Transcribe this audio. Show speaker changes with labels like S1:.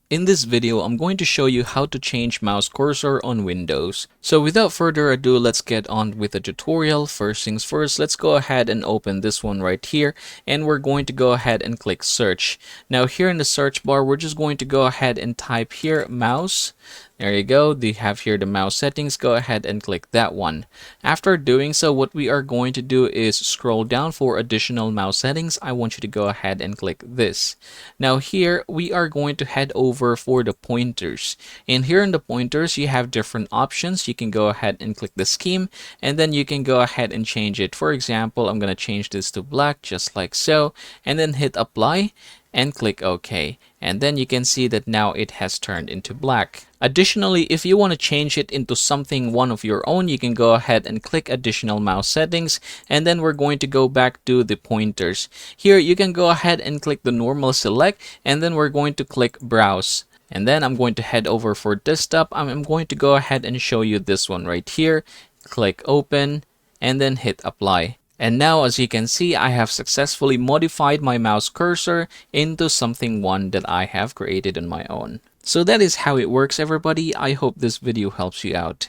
S1: In this video, I'm going to show you how to change mouse cursor on Windows. So without further ado, let's get on with the tutorial. First things first, let's go ahead and open this one right here, and we're going to go ahead and click search. Now here in the search bar, we're just going to go ahead and type here mouse. There you go. You have here the mouse settings. Go ahead and click that one. After doing so, what we are going to do is scroll down for additional mouse settings. I want you to go ahead and click this. Now here we are going to head over for the pointers. And here in the pointers, you have different options. You can go ahead and click the scheme, and then you can go ahead and change it. For example, I'm going to change this to black just like so, and then hit apply and click OK. And then you can see that now it has turned into black. Additionally, if you want to change it into something one of your own, you can go ahead and click additional mouse settings, and then we're going to go back to the pointers. Here you can go ahead and click the normal select, and then we're going to click browse. And then I'm going to head over for desktop. I'm going to go ahead and show you this one right here. Click open and then hit apply. And now, as you can see, I have successfully modified my mouse cursor into something one that I have created on my own. So that is how it works, everybody. I hope this video helps you out.